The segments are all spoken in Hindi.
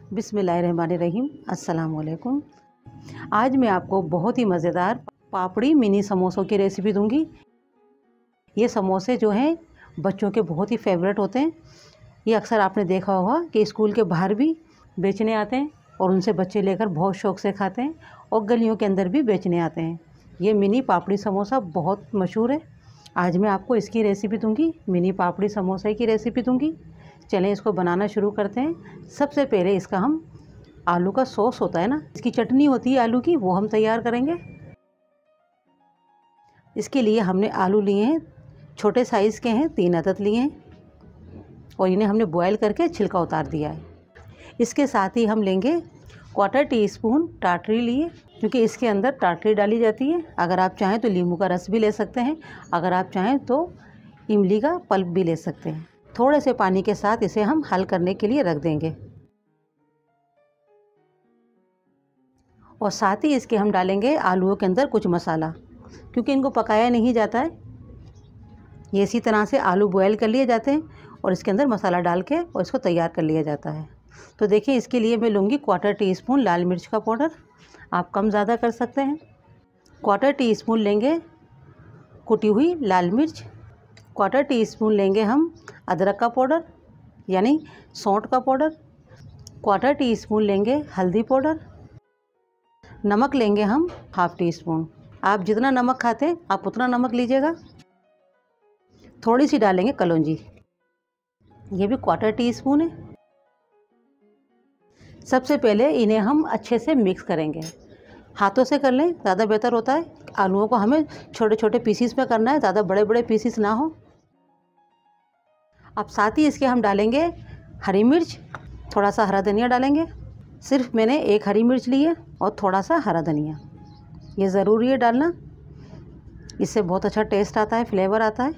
बिस्मिल्लाहिर्रहमानिर्रहीम। अस्सलाम वालेकुम। आज मैं आपको बहुत ही मज़ेदार पापड़ी मिनी समोसों की रेसिपी दूंगी। ये समोसे जो हैं बच्चों के बहुत ही फेवरेट होते हैं। ये अक्सर आपने देखा होगा कि स्कूल के बाहर भी बेचने आते हैं और उनसे बच्चे लेकर बहुत शौक़ से खाते हैं और गलियों के अंदर भी बेचने आते हैं। ये मिनी पापड़ी समोसा बहुत मशहूर है। आज मैं आपको इसकी रेसिपी दूंगी, मिनी पापड़ी समोसे की रेसिपी दूंगी। चलें इसको बनाना शुरू करते हैं। सबसे पहले इसका हम आलू का सॉस होता है ना, इसकी चटनी होती है आलू की, वो हम तैयार करेंगे। इसके लिए हमने आलू लिए हैं, छोटे साइज़ के हैं, 3 अदद लिए हैं और इन्हें हमने बॉयल करके छिलका उतार दिया है। इसके साथ ही हम लेंगे 1/4 टीस्पून टाटरी लिए, क्योंकि इसके अंदर टाटरी डाली जाती है। अगर आप चाहें तो नींबू का रस भी ले सकते हैं, अगर आप चाहें तो इमली का पल्प भी ले सकते हैं। थोड़े से पानी के साथ इसे हम हल करने के लिए रख देंगे और साथ ही इसके हम डालेंगे आलूओं के अंदर कुछ मसाला, क्योंकि इनको पकाया नहीं जाता है। ये इसी तरह से आलू बॉयल कर लिए जाते हैं और इसके अंदर मसाला डाल के और इसको तैयार कर लिया जाता है। तो देखिए, इसके लिए मैं लूँगी 1/4 टीस्पून लाल मिर्च का पाउडर। आप कम ज़्यादा कर सकते हैं। 1/4 टीस्पून लेंगे कुटी हुई लाल मिर्च। 1/4 टीस्पून लेंगे हम अदरक का पाउडर यानी सौंठ का पाउडर। 1/4 टीस्पून लेंगे हल्दी पाउडर। नमक लेंगे हम 1/2 टीस्पून। आप जितना नमक खाते हैं आप उतना नमक लीजिएगा। थोड़ी सी डालेंगे कलौंजी, ये भी 1/4 टीस्पून है। सबसे पहले इन्हें हम अच्छे से मिक्स करेंगे। हाथों से कर लें, ज़्यादा बेहतर होता है। आलूओं को हमें छोटे छोटे पीसीस में करना है, ज़्यादा बड़े बड़े पीसीस ना हो। अब साथ ही इसके हम डालेंगे हरी मिर्च, थोड़ा सा हरा धनिया डालेंगे। सिर्फ मैंने 1 हरी मिर्च ली है और थोड़ा सा हरा धनिया, ये ज़रूरी है डालना, इससे बहुत अच्छा टेस्ट आता है, फ्लेवर आता है।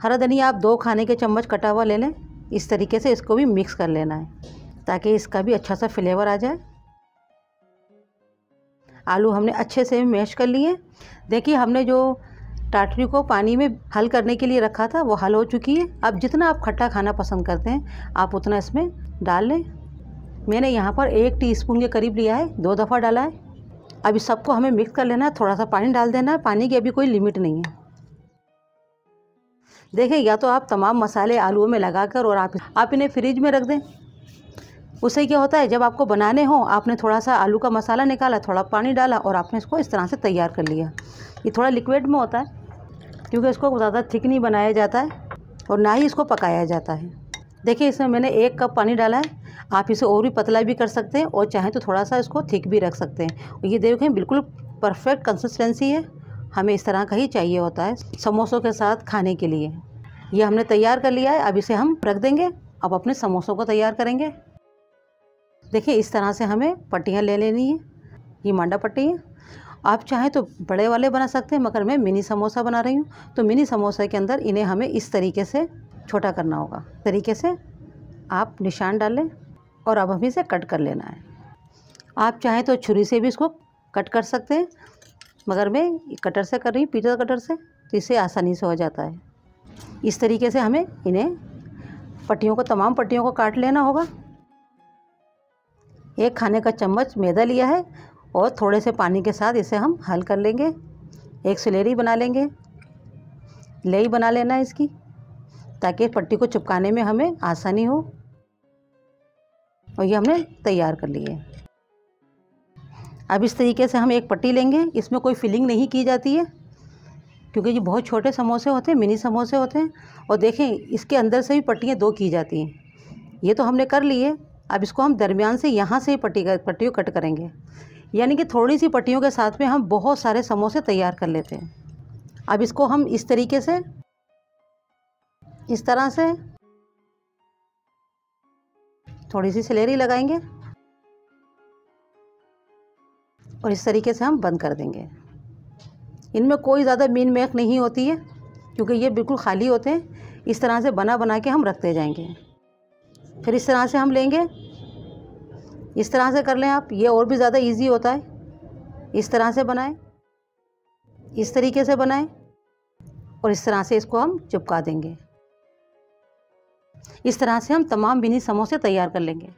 हरा धनिया आप 2 खाने के चम्मच कटा हुआ ले लें। इस तरीके से इसको भी मिक्स कर लेना है ताकि इसका भी अच्छा सा फ्लेवर आ जाए। आलू हमने अच्छे से मैश कर लिए। देखिए, हमने जो टाटरी को पानी में हल करने के लिए रखा था वो हल हो चुकी है। अब जितना आप खट्टा खाना पसंद करते हैं आप उतना इसमें डाल लें। मैंने यहाँ पर 1 टीस्पून के करीब लिया है, 2 दफ़ा डाला है। अब इस सबको हमें मिक्स कर लेना है, थोड़ा सा पानी डाल देना है। पानी की अभी कोई लिमिट नहीं है। देखिए, या तो आप तमाम मसाले आलूओं में लगाकर और आप इन्हें फ्रिज में रख दें। उससे क्या होता है, जब आपको बनाने हो आपने थोड़ा सा आलू का मसाला निकाला, थोड़ा पानी डाला और आपने इसको इस तरह से तैयार कर लिया। ये थोड़ा लिक्विड में होता है क्योंकि इसको ज़्यादा थिक नहीं बनाया जाता है और ना ही इसको पकाया जाता है। देखिए, इसमें मैंने 1 कप पानी डाला है। आप इसे और भी पतला भी कर सकते हैं और चाहें तो थोड़ा सा इसको थिक भी रख सकते हैं। और ये देखें, बिल्कुल परफेक्ट कंसिस्टेंसी है। हमें इस तरह का ही चाहिए होता है समोसों के साथ खाने के लिए। ये हमने तैयार कर लिया है। अब इसे हम रख देंगे। अब अपने समोसों को तैयार करेंगे। देखिए, इस तरह से हमें पट्टियाँ ले लेनी है। ये मांडा पट्टी है। आप चाहें तो बड़े वाले बना सकते हैं, मगर मैं मिनी समोसा बना रही हूँ तो मिनी समोसे के अंदर इन्हें हमें इस तरीके से छोटा करना होगा। तरीके से आप निशान डाल लें और अब हमें इसे कट कर लेना है। आप चाहें तो छुरी से भी इसको कट कर सकते हैं, मगर मैं कटर से कर रही हूँ, पीटर कटर से, तो इससे आसानी से हो जाता है। इस तरीके से हमें इन्हें पट्टियों को, तमाम पट्टियों को काट लेना होगा। 1 खाने का चम्मच मैदा लिया है और थोड़े से पानी के साथ इसे हम हल कर लेंगे। एक स्लेरी बना लेंगे, लेई बना लेना है इसकी, ताकि पट्टी को चिपकाने में हमें आसानी हो। और ये हमने तैयार कर लिए। अब इस तरीके से हम एक पट्टी लेंगे। इसमें कोई फिलिंग नहीं की जाती है क्योंकि ये बहुत छोटे समोसे होते हैं, मिनी समोसे होते हैं। और देखें, इसके अंदर से भी पट्टियाँ 2 की जाती हैं। ये तो हमने कर लिए। अब इसको हम दरमियान से यहाँ से ही पट्टी को कट करेंगे, यानी कि थोड़ी सी पट्टियों के साथ में हम बहुत सारे समोसे तैयार कर लेते हैं। अब इसको हम इस तरीके से, इस तरह से थोड़ी सी स्लेरी लगाएंगे और इस तरीके से हम बंद कर देंगे। इनमें कोई ज़्यादा मीन मेख नहीं होती है क्योंकि ये बिल्कुल खाली होते हैं। इस तरह से बना बना के हम रखते जाएंगे। फिर इस तरह से हम लेंगे, इस तरह से कर लें आप, ये और भी ज़्यादा इजी होता है। इस तरह से बनाएं, इस तरीके से बनाएं और इस तरह से इसको हम चिपका देंगे। इस तरह से हम तमाम मिनी समोसे तैयार कर लेंगे।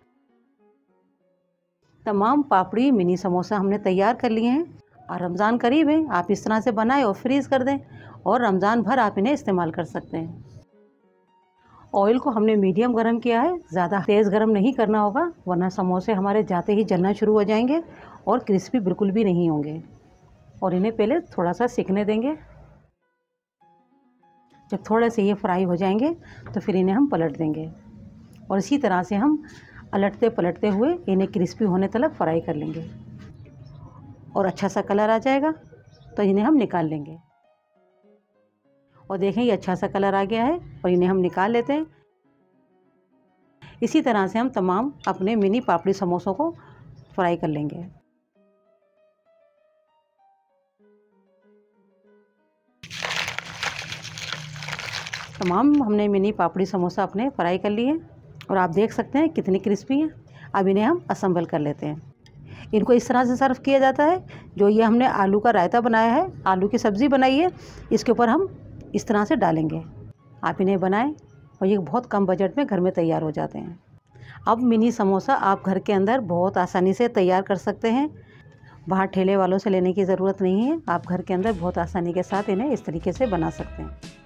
तमाम पापड़ी मिनी समोसा हमने तैयार कर लिए हैं और रमज़ान करीब है, आप इस तरह से बनाएं और फ्रीज़ कर दें और रमज़ान भर आप इन्हें इस्तेमाल कर सकते हैं। ऑयल को हमने मीडियम गरम किया है, ज़्यादा तेज़ गरम नहीं करना होगा वरना समोसे हमारे जाते ही जलना शुरू हो जाएंगे और क्रिस्पी बिल्कुल भी नहीं होंगे। और इन्हें पहले थोड़ा सा सिकने देंगे। जब थोड़े से ये फ्राई हो जाएंगे तो फिर इन्हें हम पलट देंगे और इसी तरह से हम अलटते पलटते हुए इन्हें क्रिस्पी होने तक फ्राई कर लेंगे और अच्छा सा कलर आ जाएगा तो इन्हें हम निकाल लेंगे। और देखें ये अच्छा सा कलर आ गया है और इन्हें हम निकाल लेते हैं। इसी तरह से हम तमाम अपने मिनी पापड़ी समोसों को फ्राई कर लेंगे। तमाम हमने मिनी पापड़ी समोसा अपने फ्राई कर लिए और आप देख सकते हैं कितनी क्रिस्पी हैं। अब इन्हें हम असेंबल कर लेते हैं। इनको इस तरह से सर्व किया जाता है। जो ये हमने आलू का रायता बनाया है, आलू की सब्ज़ी बनाई है, इसके ऊपर हम इस तरह से डालेंगे। आप इन्हें बनाएं और ये बहुत कम बजट में घर में तैयार हो जाते हैं। अब मिनी समोसा आप घर के अंदर बहुत आसानी से तैयार कर सकते हैं। बाहर ठेले वालों से लेने की ज़रूरत नहीं है। आप घर के अंदर बहुत आसानी के साथ इन्हें इस तरीके से बना सकते हैं।